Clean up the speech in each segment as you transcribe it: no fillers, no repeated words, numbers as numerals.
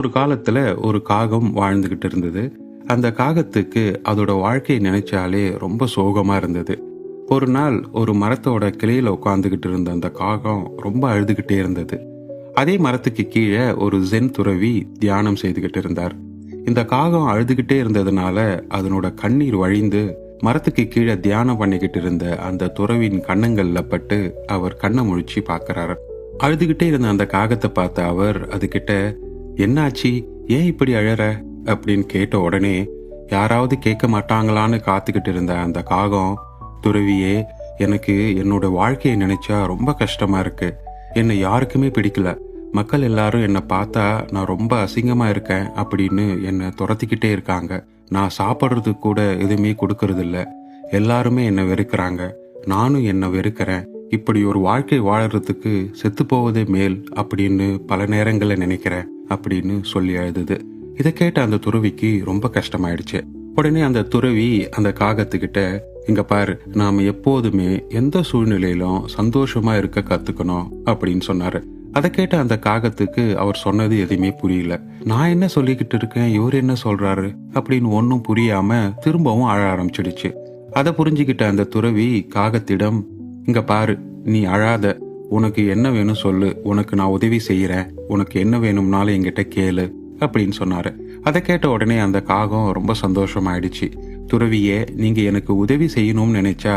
ஒரு காலத்துல ஒரு காகம் வாழ்ந்துகிட்டு இருந்தது. அந்த காகத்துக்கு அதோட வாழ்க்கையை நினைச்சாலே ரொம்ப சோகமா இருந்தது. ஒரு நாள் ஒரு மரத்தோட கிளையில உட்காந்துகிட்டு இருந்த அந்த காகம் ரொம்ப அழுதுகிட்டே இருந்தது. அதே மரத்துக்கு கீழே ஒரு ஜென் துறவி தியானம் செய்துகிட்டு இருந்தார். இந்த காகம் அழுதுகிட்டே இருந்ததுனால அதனோட கண்ணீர் வழிந்து மரத்துக்கு கீழே தியானம் பண்ணிக்கிட்டு இருந்த அந்த துறவின் கண்ணங்கள்ல பட்டு அவர் கண்ணை முழிச்சு பார்க்கறாரு. அழுதுகிட்டே இருந்த அந்த காகத்தை பார்த்த அவர் அதுகிட்ட, என்னாச்சு, ஏன் இப்படி அழற அப்படின்னு கேட்ட உடனே யாராவது கேட்க மாட்டாங்களான்னு காத்துக்கிட்டு இருந்த அந்த காகம், துறவியே, எனக்கு என்னோட வாழ்க்கையை நினைச்சா ரொம்ப கஷ்டமா இருக்கு. என்னை யாருக்குமே பிடிக்கல. மக்கள் எல்லாரும் என்னை பார்த்தா நான் ரொம்ப அசிங்கமா இருக்கேன் அப்படின்னு என்னை துரத்திக்கிட்டே இருக்காங்க. நான் சாப்பிட்றதுக்கு கூட எதுவுமே கொடுக்கறது இல்ல. எல்லாருமே என்னை வெறுக்கிறாங்க, நானும் என்னை வெறுக்கிறேன். இப்படி ஒரு வாழ்க்கை வாழறதுக்கு செத்து போவதே மேல் அப்படின்னு பல நேரங்களில் நினைக்கிறேன் அப்படின்னு சொல்லி அழுதுது. இதை கேட்ட அந்த துறவிக்கு ரொம்ப கஷ்டமாயிடுச்சு. உடனே அந்த துறவி அந்த காகத்துக்கிட்ட, இங்க பாரு, நாம எப்போதுமே எந்த சூழ்நிலையிலும் சந்தோஷமா இருக்க கத்துக்கணும் அப்படின்னு சொன்னாரு. அதை கேட்ட அந்த காகத்துக்கு அவர் சொன்னது எதுவுமே புரியல. நான் என்ன சொல்லிக்கிட்டு இருக்கேன், இவர் என்ன சொல்றாரு அப்படின்னு ஒன்னும் புரியாம திரும்பவும் அழ ஆரம்பிச்சிடுச்சு. அதை புரிஞ்சுக்கிட்ட அந்த துறவி காகத்திடம், இங்க பாரு, நீ அழாத, உனக்கு என்ன வேணும் சொல்லு, உனக்கு நான் உதவி செய்யறேன், உனக்கு என்ன வேணும்னாலும் என்கிட்ட கேளு அப்படின்னு சொன்னாரு. அதை கேட்ட உடனே அந்த காகம் ரொம்ப சந்தோஷமாயிடுச்சு. துறவியே, நீங்க எனக்கு உதவி செய்யணும்னு நினைச்சா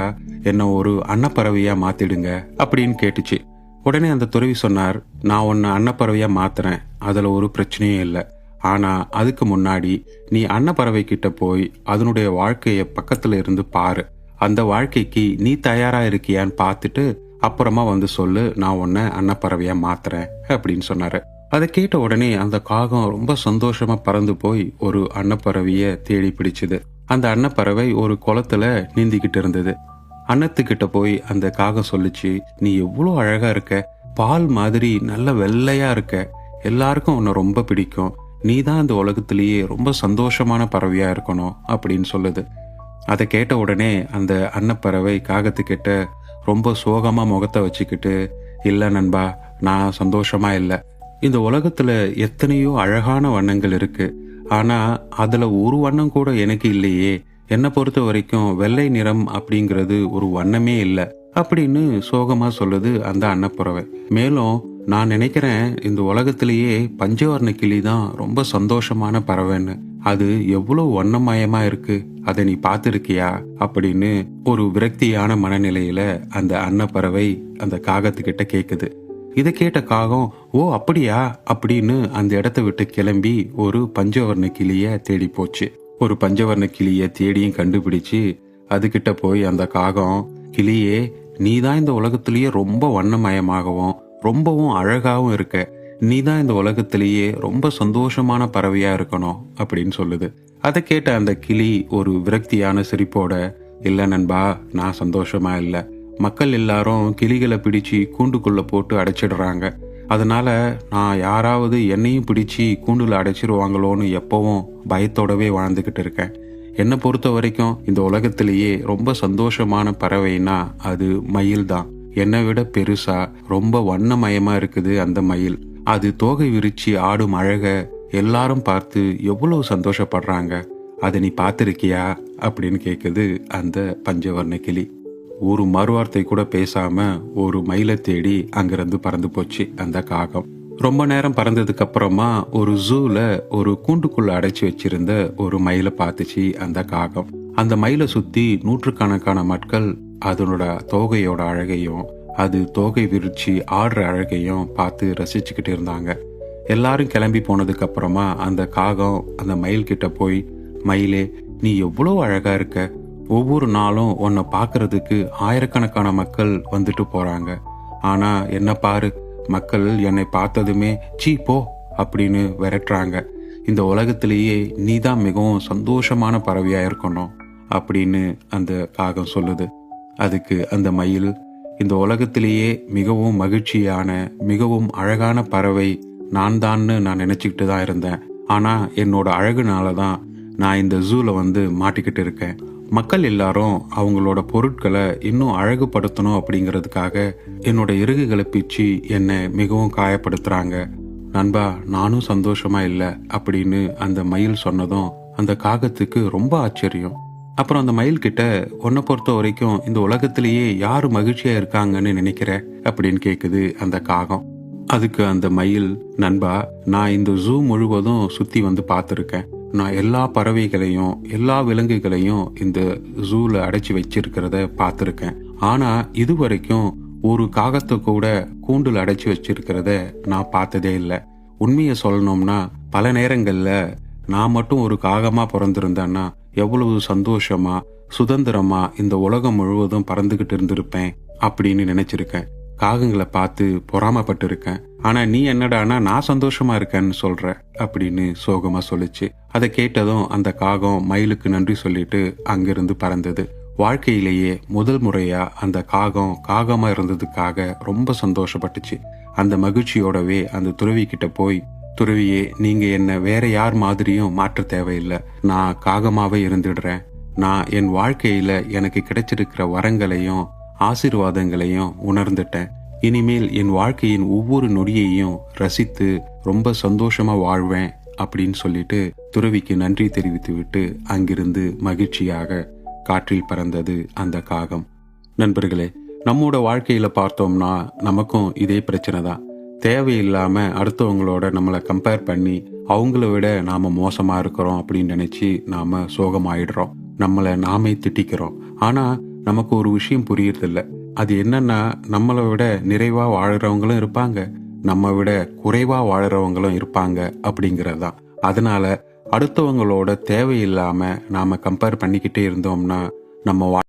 என்ன ஒரு அன்னப்பறவையா மாத்திடுங்க அப்படின்னு கேட்டுச்சு. உடனே அந்த துறவி சொன்னார், நான் உன்னை அன்னப்பறவையா மாத்துறேன், அதுல ஒரு பிரச்சனையும் இல்லை. ஆனா அதுக்கு முன்னாடி நீ அன்னப்பறவை கிட்ட போய் அதனுடைய வாழ்க்கைய பக்கத்துல இருந்து பாரு. அந்த வாழ்க்கைக்கு நீ தயாரா இருக்கியான்னு பார்த்துட்டு அப்புறமா வந்து சொல்லு, நான் உன்னை அன்னப்பறவையா மாத்துறேன் அப்படின்னு சொன்னாரு. அதை கேட்ட உடனே அந்த காகம் ரொம்ப சந்தோஷமா பறந்து போய் ஒரு அன்னப்பறவைய தேடி பிடிச்சது. அந்த அன்னப்பறவை ஒரு குளத்துல நீந்திக்கிட்டு இருந்தது. அன்னத்துக்கிட்ட போய் அந்த காகம் சொல்லிச்சு, நீ எவ்வளோ அழகா இருக்க, பால் மாதிரி நல்ல வெள்ளையா இருக்க, எல்லாருக்கும் உன்னை ரொம்ப பிடிக்கும், நீ தான் இந்த உலகத்திலேயே ரொம்ப சந்தோஷமான பறவையா இருக்கணும் அப்படின்னு சொல்லுது. அதை கேட்ட உடனே அந்த அன்னப்பறவை காகத்துக்கிட்ட ரொம்ப சோகமா முகத்தை வச்சுக்கிட்டு, இல்ல நண்பா, நான் சந்தோஷமா இல்லை. இந்த உலகத்துல எத்தனையோ அழகான வண்ணங்கள் இருக்கு, ஆனா அதுல ஒரு வண்ணம் கூட எனக்கு இல்லையே. என்னை பொறுத்த வரைக்கும் வெள்ளை நிறம் அப்படிங்கிறது ஒரு வண்ணமே இல்லை அப்படின்னு சோகமா சொல்லுது அந்த அன்னப்பறவை. மேலும் நான் நினைக்கிறேன், இந்த உலகத்திலேயே பஞ்சவர்ண கிளி தான் ரொம்ப சந்தோஷமான பறவைன்னு. அது எவ்வளவு வண்ணமயமா இருக்கு, அதை நீ பார்த்திருக்கியா அப்படின்னு ஒரு விரக்தியான மனநிலையில அந்த அன்னப்பறவை அந்த காகத்துக்கிட்ட கேக்குது. இதை கேட்ட காகம், ஓ அப்படியா அப்படின்னு அந்த இடத்த விட்டு கிளம்பி ஒரு பஞ்சவர்ண கிளிய தேடி போச்சு. ஒரு பஞ்சவர்ண கிளிய தேடியும் கண்டுபிடிச்சு அதுகிட்ட போய் அந்த காகம், கிளியே, நீ தான் இந்த உலகத்திலேயே ரொம்ப வண்ணமயமாகவும் ரொம்பவும் அழகாவும் இருக்க, நீ தான் இந்த உலகத்திலேயே ரொம்ப சந்தோஷமான பறவையா இருக்கணும் அப்படின்னு சொல்லுது. அதை கேட்ட அந்த கிளி ஒரு விரக்தியான சிரிப்போட, இல்ல நண்பா, நான் சந்தோஷமா இல்லை. மக்கள் எல்லாரும் கிளிகளை பிடிச்சு கூண்டுக்குள்ள போட்டு அடைச்சிடுறாங்க. அதனால நான் யாராவது என்னையும் பிடிச்சு கூண்டுல அடைச்சிருவாங்களோன்னு எப்பவும் பயத்தோடவே வாழ்ந்துகிட்டு இருக்கேன். என்னை பொறுத்த வரைக்கும் இந்த உலகத்திலேயே ரொம்ப சந்தோஷமான பறவைனா அது மயில் தான். என்னை விட பெருசா ரொம்ப வண்ணமயமா இருக்குது அந்த மயில். அது தோகை விரிச்சு ஆடும் அழக எல்லாரும் பார்த்து எவ்வளவு சந்தோஷப்படுறாங்க, அதை நீ பார்த்திருக்கியா அப்படின்னு கேக்குது அந்த பஞ்சவர்ண கிளி. ஒரு மறுவார்த்தை கூட பேசாம ஒரு மயிலை தேடி அங்கிருந்து பறந்து போச்சு அந்த காகம். ரொம்ப நேரம் பறந்ததுக்கு அப்புறமா ஒரு ஜூல ஒரு கூண்டுக்குள்ள அடைச்சி வச்சிருந்த ஒரு மயிலை பார்த்துச்சு அந்த காகம். அந்த மயிலை சுத்தி நூற்றுக்கணக்கான மக்கள் அதனோட தோகையோட அழகையும் அது தோகை விரிச்சு ஆடுற அழகையும் பார்த்து ரசிச்சுக்கிட்டு இருந்தாங்க. எல்லாரும் கிளம்பி போனதுக்கு அப்புறமா அந்த காகம் அந்த மயில் கிட்ட போய், மயிலே, நீ எவ்வளோ அழகா இருக்க, ஒவ்வொரு நாளும் உன்னை பார்க்கறதுக்கு ஆயிரக்கணக்கான மக்கள் வந்துட்டு போறாங்க. ஆனா என்ன பாரு, மக்கள் என்னை பார்த்ததுமே சீ போ அப்படின்னு விரட்டுறாங்க. இந்த உலகத்திலேயே நீ தான் மிகவும் சந்தோஷமான பறவையா இருக்கணும் அப்படின்னு அந்த காகம் சொல்லுது. அதுக்கு அந்த மயில், இந்த உலகத்திலேயே மிகவும் மகிழ்ச்சியான மிகவும் அழகான பறவை நான் தான்னு நான் நினைச்சுக்கிட்டு தான் இருந்தேன். ஆனா என்னோட அழகுனால தான் நான் இந்த ஜூல வந்து மாட்டிக்கிட்டு இருக்கேன். மக்கள் எல்லாரும் அவங்களோட பொருட்களை இன்னும் அழகுபடுத்தணும் அப்படிங்கிறதுக்காக என்னோட இறகுகளை பிச்சு என்னை மிகவும் காயப்படுத்துறாங்க. நண்பா, நானும் சந்தோஷமா இல்ல அப்படின்னு அந்த மயில் சொன்னதும் அந்த காகத்துக்கு ரொம்ப ஆச்சரியம். அப்புறம் அந்த மயில் கிட்ட, உன்னை பொறுத்த வரைக்கும் இந்த உலகத்திலேயே யாரு மகிழ்ச்சியா இருக்காங்கன்னு நினைக்கிற அப்படின்னு கேக்குது அந்த காகம். அதுக்கு அந்த மயில், நண்பா, நான் இந்த ஜூ முழுவதும் சுத்தி வந்து பார்த்துருக்கேன். நான் எல்லா பறவைகளையும் எல்லா விலங்குகளையும் இந்த ஜூல அடைச்சி வச்சிருக்கிறத பார்த்துருக்கேன். ஆனா இது வரைக்கும் ஒரு காகத்தை கூட கூண்டுல அடைச்சி வச்சிருக்கிறத நான் பார்த்ததே இல்லை. உண்மையை சொல்லணும்னா பல நேரங்கள்ல நான் மட்டும் ஒரு காகமா பிறந்திருந்தேன்னா எவ்வளவு சந்தோஷமா சுதந்திரமா இந்த உலகம் முழுவதும் பறந்துகிட்டு இருந்திருப்பேன் அப்படின்னு நினைச்சிருக்கேன். காகங்களை பார்த்து பொறாமப்பட்டு இருக்கேன். ஆனா நீ என்னடானா நான் சந்தோஷமா இருக்கேன்னு சொல்ற அப்படின்னு சோகமா சொல்லுச்சு. அதை கேட்டதும் அந்த காகம் மயிலுக்கு நன்றி சொல்லிட்டு அங்கிருந்து பறந்தது. வாழ்க்கையிலேயே முதல் முறையா அந்த காகம் காகமா இருந்ததுக்காக ரொம்ப சந்தோஷப்பட்டுச்சு. அந்த மகிழ்ச்சியோடவே அந்த துறவி கிட்ட போய், துறவியே, நீங்க என்ன வேற யார் மாதிரியும் மாற்ற தேவையில்லை. நான் காகமாவே இருந்துடுறேன். நான் என் வாழ்க்கையில எனக்கு கிடைச்சிருக்கிற வரங்களையும் ஆசீர்வாதங்களையும் உணர்ந்துட்டேன். இனிமேல் என் வாழ்க்கையின் ஒவ்வொரு நொடியையும் ரசித்து ரொம்ப சந்தோஷமா வாழ்வேன் அப்படின்னு சொல்லிட்டு துறவிக்கு நன்றி தெரிவித்து விட்டு அங்கிருந்து மகிழ்ச்சியாக காற்றில் பறந்தது அந்த காகம். நண்பர்களே, நம்மோட வாழ்க்கையில பார்த்தோம்னா நமக்கும் இதே பிரச்சனை தான். தேவையில்லாம அடுத்தவங்களோட நம்மளை கம்பேர் பண்ணி அவங்கள விட நாம மோசமா இருக்கிறோம் அப்படின்னு நினைச்சு நாம சோகமாயிடுறோம். நம்மளை நாமே திட்டிக்கிறோம். ஆனா நமக்கு ஒரு விஷயம் புரியறதில்ல. அது என்னன்னா, நம்மளை விட நிறைவா வாழறவங்களும் இருப்பாங்க, நம்ம விட குறைவா வாழறவங்களும் இருப்பாங்க அப்படிங்கறதுதான். அதனால அடுத்தவங்களோட தேவையில்லாம நாம கம்பேர் பண்ணிக்கிட்டே இருந்தோம்னா நம்ம